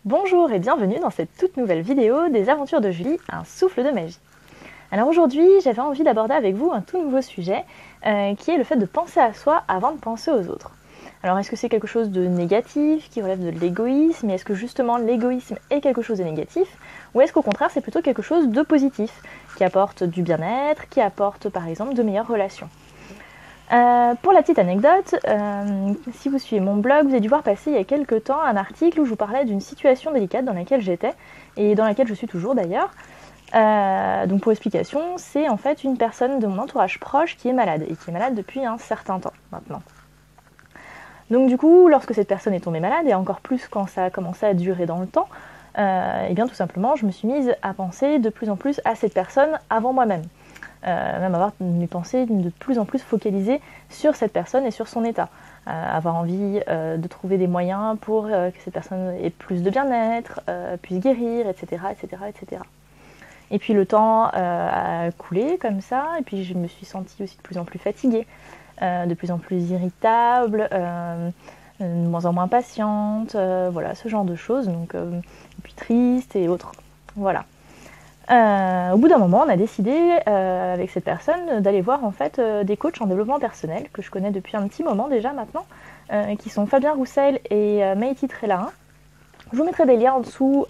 Bonjour et bienvenue dans cette toute nouvelle vidéo des aventures de Julie, un souffle de magie. Alors aujourd'hui, j'avais envie d'aborder avec vous un tout nouveau sujet qui est le fait de penser à soi avant de penser aux autres. Alors est-ce que c'est quelque chose de négatif, qui relève de l'égoïsme, et est-ce que justement l'égoïsme est quelque chose de négatif, ou est-ce qu'au contraire c'est plutôt quelque chose de positif, qui apporte du bien-être, qui apporte par exemple de meilleures relations? Pour la petite anecdote, si vous suivez mon blog, vous avez dû voir passer il y a quelques temps un article où je vous parlais d'une situation délicate dans laquelle j'étais, et dans laquelle je suis toujours d'ailleurs. Donc pour explication, c'est en fait une personne de mon entourage proche qui est malade, et qui est malade depuis un certain temps maintenant. Donc du coup, lorsque cette personne est tombée malade, et encore plus quand ça a commencé à durer dans le temps, et bien tout simplement, je me suis mise à penser de plus en plus à cette personne avant moi-même. Même avoir mes pensées de plus en plus focalisées sur cette personne et sur son état. Avoir envie de trouver des moyens pour que cette personne ait plus de bien-être, puisse guérir, etc., etc., etc. Et puis le temps a coulé comme ça, et puis je me suis sentie aussi de plus en plus fatiguée, de plus en plus irritable, de moins en moins patiente, voilà, ce genre de choses, donc, et puis triste et autres. Voilà. Au bout d'un moment, on a décidé avec cette personne d'aller voir en fait des coachs en développement personnel que je connais depuis un petit moment déjà maintenant, qui sont Fabien Roussel et Maïti Trelain. Je vous mettrai des liens en dessous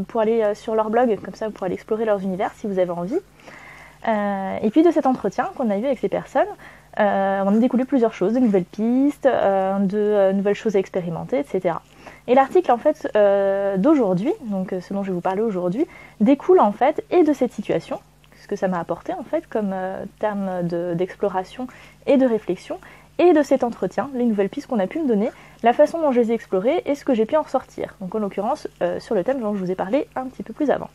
pour aller sur leur blog, comme ça vous pourrez aller explorer leurs univers si vous avez envie. Et puis de cet entretien qu'on a eu avec ces personnes, on a découlé plusieurs choses, de nouvelles pistes, de nouvelles choses à expérimenter, etc. Et l'article en fait d'aujourd'hui, donc ce dont je vais vous parler aujourd'hui, découle en fait et de cette situation, ce que ça m'a apporté en fait comme terme d'exploration et de réflexion, et de cet entretien, les nouvelles pistes qu'on a pu me donner, la façon dont je les ai explorées et ce que j'ai pu en ressortir. Donc en l'occurrence sur le thème dont je vous ai parlé un petit peu plus avant.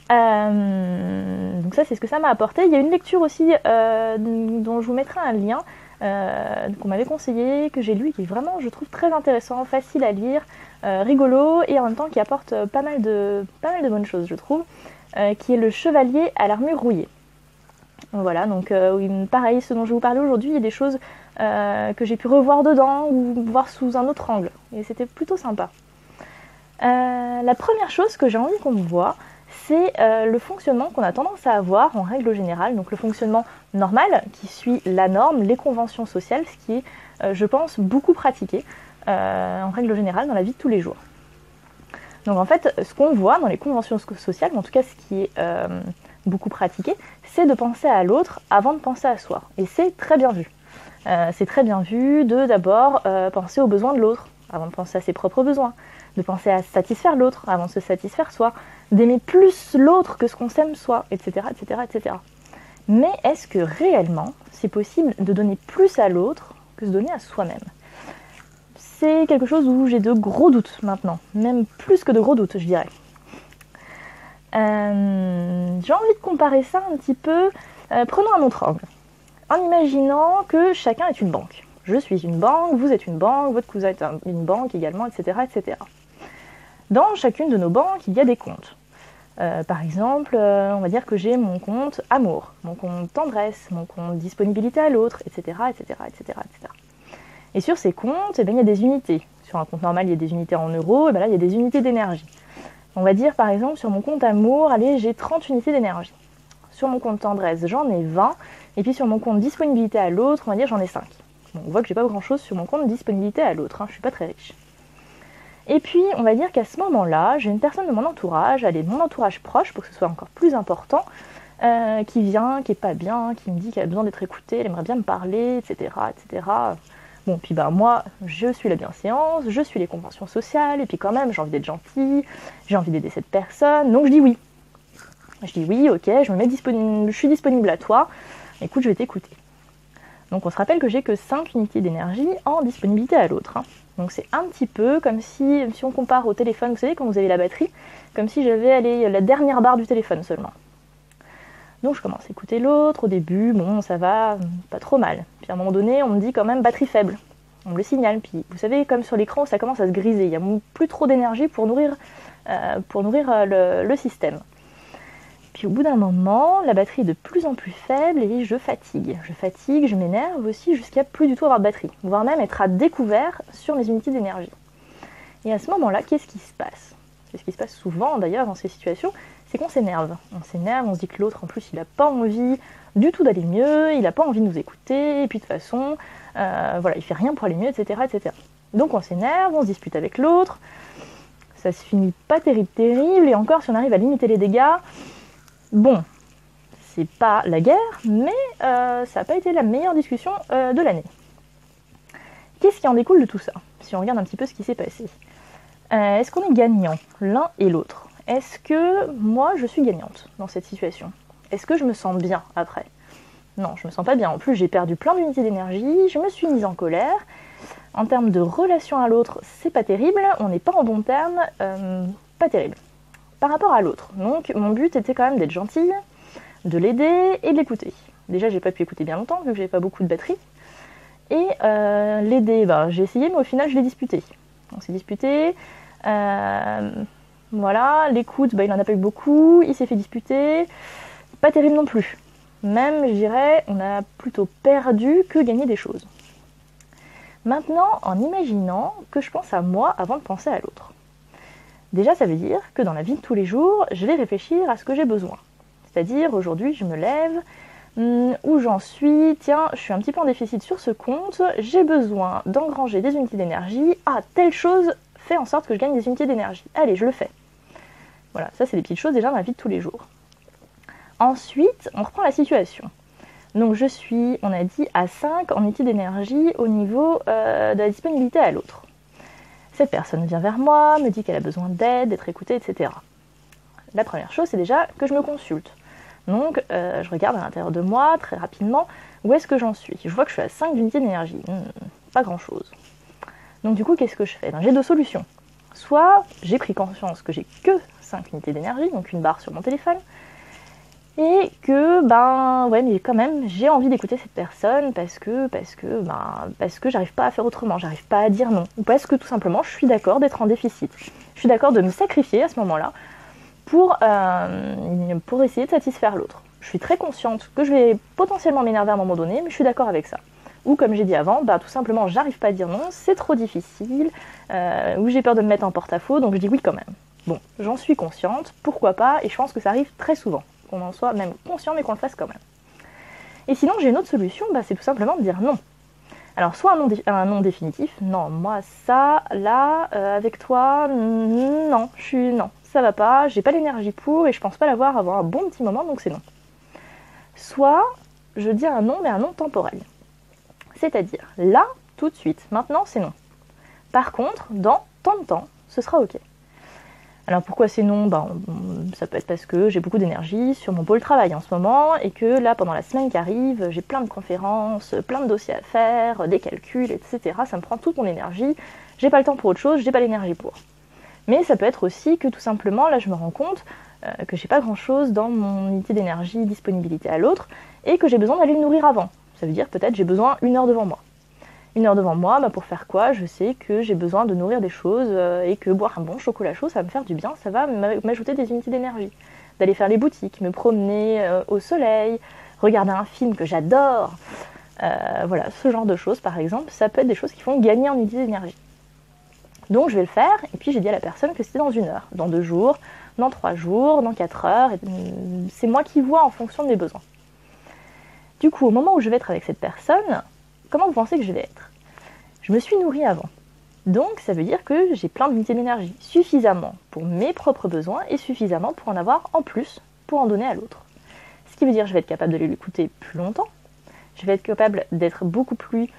Donc ça c'est ce que ça m'a apporté. Il y a une lecture aussi dont je vous mettrai un lien qu'on m'avait conseillé, que j'ai lu, qui est vraiment je trouve très intéressant, facile à lire, rigolo et en même temps qui apporte pas mal de bonnes choses je trouve, qui est Le Chevalier à l'armure rouillée. Voilà, donc pareil, ce dont je vais vous parler aujourd'hui, il y a des choses que j'ai pu revoir dedans ou voir sous un autre angle et c'était plutôt sympa. La première chose que j'ai envie qu'on voit, c'est le fonctionnement qu'on a tendance à avoir en règle générale, donc le fonctionnement normal qui suit la norme, les conventions sociales, ce qui est, je pense, beaucoup pratiqué en règle générale dans la vie de tous les jours. Donc en fait, ce qu'on voit dans les conventions sociales, en tout cas ce qui est beaucoup pratiqué, c'est de penser à l'autre avant de penser à soi. Et c'est très bien vu. C'est très bien vu de d'abord penser aux besoins de l'autre avant de penser à ses propres besoins, de penser à satisfaire l'autre avant de se satisfaire soi, d'aimer plus l'autre que ce qu'on s'aime soi, etc., etc., etc. Mais est-ce que réellement c'est possible de donner plus à l'autre que de se donner à soi-même ? C'est quelque chose où j'ai de gros doutes maintenant, même plus que de gros doutes, je dirais. J'ai envie de comparer ça un petit peu, prenons un autre angle, en imaginant que chacun est une banque. Je suis une banque, vous êtes une banque, votre cousin est une banque également, etc., etc. Dans chacune de nos banques, il y a des comptes. Par exemple, on va dire que j'ai mon compte amour, mon compte tendresse, mon compte disponibilité à l'autre, etc., etc., etc., etc. Et sur ces comptes, il y a des unités. Sur un compte normal, il y a des unités en euros, et là, il y a des unités d'énergie. On va dire, par exemple, sur mon compte amour, allez, j'ai 30 unités d'énergie. Sur mon compte tendresse, j'en ai 20. Et puis sur mon compte disponibilité à l'autre, on va dire, j'en ai 5. Bon, on voit que j'ai pas grand-chose sur mon compte disponibilité à l'autre, je suis pas très riche. Et puis, on va dire qu'à ce moment-là, j'ai une personne de mon entourage, allez, mon entourage proche, pour que ce soit encore plus important, qui vient, qui est pas bien, qui me dit qu'elle a besoin d'être écoutée, elle aimerait bien me parler, etc., etc. Bon, puis moi, je suis la bienséance, je suis les conventions sociales, et puis quand même, j'ai envie d'être gentille, j'ai envie d'aider cette personne, donc je dis oui. Je dis oui, ok, je suis disponible à toi, écoute, je vais t'écouter. Donc on se rappelle que j'ai que 5 unités d'énergie en disponibilité à l'autre. Donc c'est un petit peu comme si on compare au téléphone, vous savez, quand vous avez la batterie, comme si j'avais la dernière barre du téléphone seulement. Donc je commence à écouter l'autre, au début, bon, ça va, pas trop mal. Puis à un moment donné, on me dit quand même batterie faible. On me le signale, puis vous savez, comme sur l'écran, ça commence à se griser. Il n'y a plus trop d'énergie pour nourrir le système. Puis au bout d'un moment, la batterie est de plus en plus faible et je fatigue. Je m'énerve aussi jusqu'à plus du tout avoir de batterie, voire même être à découvert sur mes unités d'énergie. Et à ce moment-là, qu'est-ce qui se passe? C'est ce qui se passe souvent d'ailleurs dans ces situations, c'est qu'on s'énerve. On s'énerve, on se dit que l'autre en plus il n'a pas envie du tout d'aller mieux, il n'a pas envie de nous écouter, et puis de toute façon, voilà, il fait rien pour aller mieux, etc., etc. Donc on s'énerve, on se dispute avec l'autre, ça se finit pas terrible, et encore si on arrive à limiter les dégâts, bon, c'est pas la guerre, mais ça n'a pas été la meilleure discussion de l'année. Qu'est-ce qui en découle de tout ça? Si on regarde un petit peu ce qui s'est passé. Est-ce qu'on est gagnant l'un et l'autre? Est-ce que moi je suis gagnante dans cette situation? Est-ce que je me sens bien après? Non, je me sens pas bien. En plus, j'ai perdu plein d'unités d'énergie, je me suis mise en colère. En termes de relation à l'autre, c'est pas terrible, on n'est pas en bon terme, pas terrible. Par rapport à l'autre, donc mon but était quand même d'être gentille, de l'aider et de l'écouter. Déjà, j'ai pas pu écouter bien longtemps vu que j'avais pas beaucoup de batterie. Et l'aider, j'ai essayé, mais au final, je l'ai disputé. On s'est disputé. Voilà, l'écoute, il en a pas eu beaucoup. Il s'est fait disputer. Pas terrible non plus. Même, je dirais, on a plutôt perdu que gagné des choses. Maintenant, en imaginant que je pense à moi avant de penser à l'autre. Déjà, ça veut dire que dans la vie de tous les jours, je vais réfléchir à ce que j'ai besoin. C'est-à-dire, aujourd'hui, je me lève, où j'en suis, tiens, je suis un petit peu en déficit sur ce compte, j'ai besoin d'engranger des unités d'énergie, telle chose fait en sorte que je gagne des unités d'énergie. Allez, je le fais. Voilà, ça c'est des petites choses déjà dans la vie de tous les jours. Ensuite, on reprend la situation. Donc je suis, on a dit, à 5 en unités d'énergie au niveau de la disponibilité à l'autre. Cette personne vient vers moi, me dit qu'elle a besoin d'aide, d'être écoutée, etc. La première chose, c'est déjà que je me consulte. Donc, je regarde à l'intérieur de moi, très rapidement, où est-ce que j'en suis. Je vois que je suis à 5 unités d'énergie. Pas grand-chose. Donc, du coup, qu'est-ce que je fais? J'ai deux solutions. Soit j'ai pris conscience que j'ai que 5 unités d'énergie, donc une barre sur mon téléphone, et que, mais quand même, j'ai envie d'écouter cette personne parce que j'arrive pas à faire autrement, j'arrive pas à dire non. Ou parce que, tout simplement, je suis d'accord d'être en déficit. Je suis d'accord de me sacrifier à ce moment-là, pour essayer de satisfaire l'autre. Je suis très consciente que je vais potentiellement m'énerver à un moment donné, mais je suis d'accord avec ça. Ou comme j'ai dit avant, tout simplement j'arrive pas à dire non, c'est trop difficile, ou j'ai peur de me mettre en porte-à-faux, donc je dis oui quand même. Bon, j'en suis consciente, pourquoi pas, et je pense que ça arrive très souvent, qu'on en soit même conscient mais qu'on le fasse quand même. Et sinon j'ai une autre solution, c'est tout simplement de dire non. Alors soit un non définitif, non, moi ça, là, avec toi, non, non. Ça va pas, j'ai pas l'énergie pour et je pense pas l'avoir avant un bon petit moment, donc c'est non. Soit je dis un non, mais un non temporel. C'est-à-dire, là, tout de suite, maintenant, c'est non. Par contre, dans tant de temps, ce sera ok. Alors pourquoi c'est non? Ça peut être parce que j'ai beaucoup d'énergie sur mon pôle travail en ce moment et que là, pendant la semaine qui arrive, j'ai plein de conférences, plein de dossiers à faire, des calculs, etc. Ça me prend toute mon énergie, j'ai pas le temps pour autre chose, j'ai pas l'énergie pour. Mais ça peut être aussi que tout simplement, là je me rends compte que j'ai pas grand chose dans mon unité d'énergie, disponibilité à l'autre, et que j'ai besoin d'aller le nourrir avant. Ça veut dire peut-être j'ai besoin 1 heure devant moi. 1 heure devant moi, pour faire quoi? Je sais que j'ai besoin de nourrir des choses et que boire un bon chocolat chaud, ça va me faire du bien, ça va m'ajouter des unités d'énergie. D'aller faire les boutiques, me promener au soleil, regarder un film que j'adore, voilà, ce genre de choses par exemple, ça peut être des choses qui font gagner en unités d'énergie. Donc je vais le faire, et puis j'ai dit à la personne que c'était dans 1 heure, dans 2 jours, dans 3 jours, dans 4 heures, et c'est moi qui vois en fonction de mes besoins. Du coup, au moment où je vais être avec cette personne, comment vous pensez que je vais être? Je me suis nourrie avant. Donc ça veut dire que j'ai plein d'unités d'énergie, suffisamment pour mes propres besoins et suffisamment pour en avoir en plus pour en donner à l'autre. Ce qui veut dire que je vais être capable de l'écouter plus longtemps, je vais être capable d'être beaucoup plus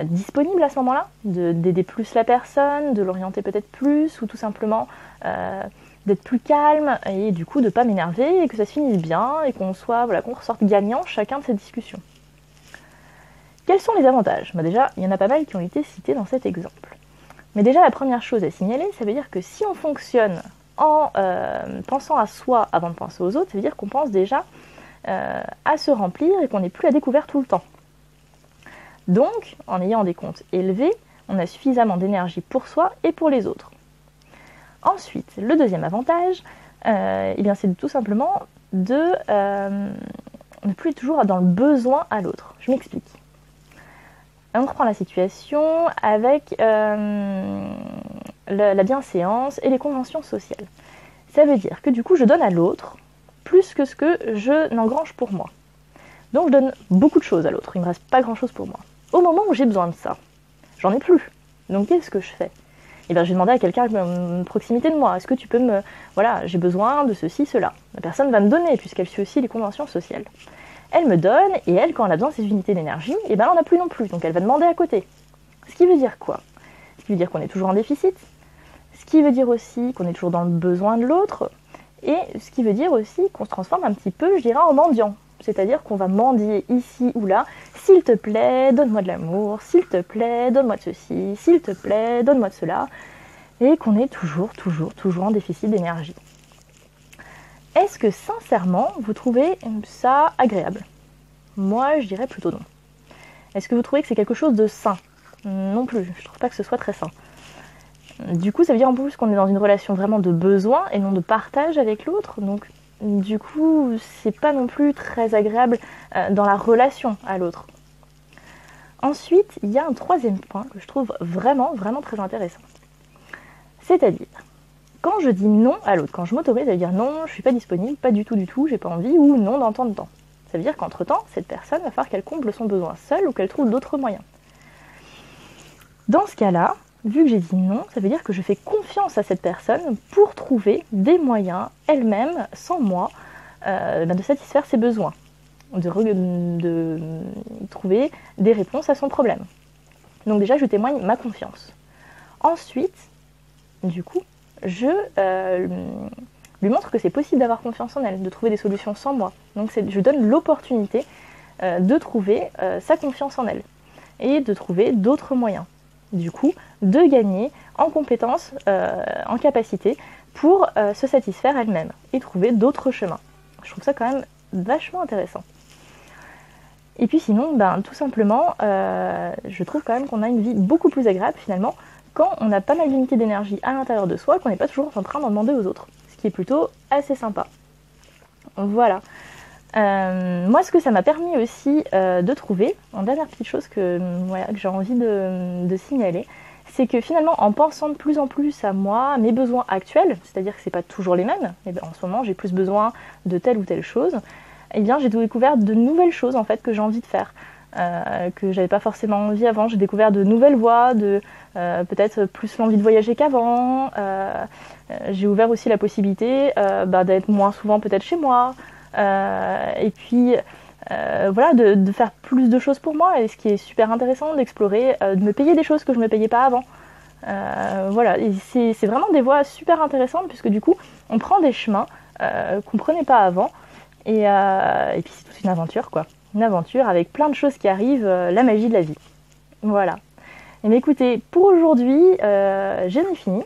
disponible à ce moment-là, d'aider plus la personne, de l'orienter peut-être plus, ou tout simplement d'être plus calme et du coup de ne pas m'énerver et que ça se finisse bien et qu'on ressorte gagnant chacun de ces discussions. Quels sont les avantages? Déjà, il y en a pas mal qui ont été cités dans cet exemple. Mais déjà, la première chose à signaler, ça veut dire que si on fonctionne en pensant à soi avant de penser aux autres, ça veut dire qu'on pense déjà à se remplir et qu'on n'est plus à découvert tout le temps. Donc, en ayant des comptes élevés, on a suffisamment d'énergie pour soi et pour les autres. Ensuite, le deuxième avantage, c'est tout simplement de ne plus être toujours dans le besoin à l'autre. Je m'explique. On reprend la situation avec la bienséance et les conventions sociales. Ça veut dire que du coup, je donne à l'autre plus que ce que je n'engrange pour moi. Donc je donne beaucoup de choses à l'autre, il ne me reste pas grand-chose pour moi. Au moment où j'ai besoin de ça, j'en ai plus. Donc qu'est-ce que je fais ? Eh bien, je vais demander à quelqu'un à proximité de moi, est-ce que tu peux me... Voilà, j'ai besoin de ceci, cela. La personne va me donner, puisqu'elle suit aussi les conventions sociales. Elle me donne, et elle, quand elle a besoin de ses unités d'énergie, eh ben, elle n'en a plus non plus, donc elle va demander à côté. Ce qui veut dire quoi ? Ce qui veut dire qu'on est toujours en déficit, ce qui veut dire aussi qu'on est toujours dans le besoin de l'autre, et ce qui veut dire aussi qu'on se transforme un petit peu, je dirais, en mendiant. C'est-à-dire qu'on va mendier ici ou là, s'il te plaît, donne-moi de l'amour, s'il te plaît, donne-moi de ceci, s'il te plaît, donne-moi de cela, et qu'on est toujours en déficit d'énergie. Est-ce que sincèrement, vous trouvez ça agréable ? Moi, je dirais plutôt non. Est-ce que vous trouvez que c'est quelque chose de sain ? Non plus, je ne trouve pas que ce soit très sain. Du coup, ça veut dire en plus qu'on est dans une relation vraiment de besoin et non de partage avec l'autre, donc du coup, c'est pas non plus très agréable dans la relation à l'autre. Ensuite, il y a un troisième point que je trouve vraiment très intéressant. C'est-à-dire, quand je dis non à l'autre, quand je m'autorise à dire non, je suis pas disponible, pas du tout, j'ai pas envie, ou non dans tant de temps. Ça veut dire qu'entre-temps, cette personne va falloir qu'elle comble son besoin seule ou qu'elle trouve d'autres moyens. Dans ce cas-là, vu que j'ai dit non, ça veut dire que je fais confiance à cette personne pour trouver des moyens elle-même, sans moi, de satisfaire ses besoins, de trouver des réponses à son problème. Donc déjà, je témoigne ma confiance. Ensuite, du coup, je lui montre que c'est possible d'avoir confiance en elle, de trouver des solutions sans moi. Donc je donne l'opportunité de trouver sa confiance en elle et de trouver d'autres moyens. Du coup, de gagner en compétences, en capacité pour se satisfaire elle-même et trouver d'autres chemins. Je trouve ça quand même vachement intéressant. Et puis sinon, tout simplement, je trouve quand même qu'on a une vie beaucoup plus agréable finalement quand on a pas mal d'unités d'énergie à l'intérieur de soi, qu'on n'est pas toujours en train d'en demander aux autres, ce qui est plutôt assez sympa. Voilà. Moi, ce que ça m'a permis aussi de trouver, en dernière petite chose que j'ai envie de signaler, c'est que finalement, en pensant de plus en plus à moi, à mes besoins actuels, c'est-à-dire que c'est pas toujours les mêmes, mais en ce moment j'ai plus besoin de telle ou telle chose, eh bien j'ai découvert de nouvelles choses en fait que j'ai envie de faire, que j'avais pas forcément envie avant. J'ai découvert de nouvelles voies, peut-être plus l'envie de voyager qu'avant. J'ai ouvert aussi la possibilité d'être moins souvent peut-être chez moi. Et puis voilà, de faire plus de choses pour moi, et ce qui est super intéressant, d'explorer, de me payer des choses que je ne me payais pas avant. Voilà, et c'est vraiment des voies super intéressantes, puisque du coup on prend des chemins qu'on ne prenait pas avant, et puis c'est toute une aventure quoi, une aventure avec plein de choses qui arrivent, la magie de la vie. Voilà. Et bien écoutez, pour aujourd'hui j'en ai fini.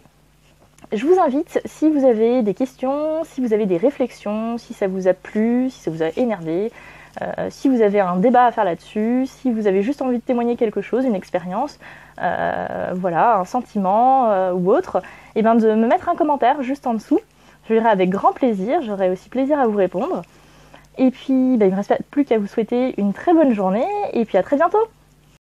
Je vous invite, si vous avez des questions, si vous avez des réflexions, si ça vous a plu, si ça vous a énervé, si vous avez un débat à faire là-dessus, si vous avez juste envie de témoigner quelque chose, une expérience, voilà, un sentiment ou autre, et bien de me mettre un commentaire juste en dessous. Je lirai avec grand plaisir, j'aurai aussi plaisir à vous répondre. Et puis, il ne me reste plus qu'à vous souhaiter une très bonne journée, et puis à très bientôt.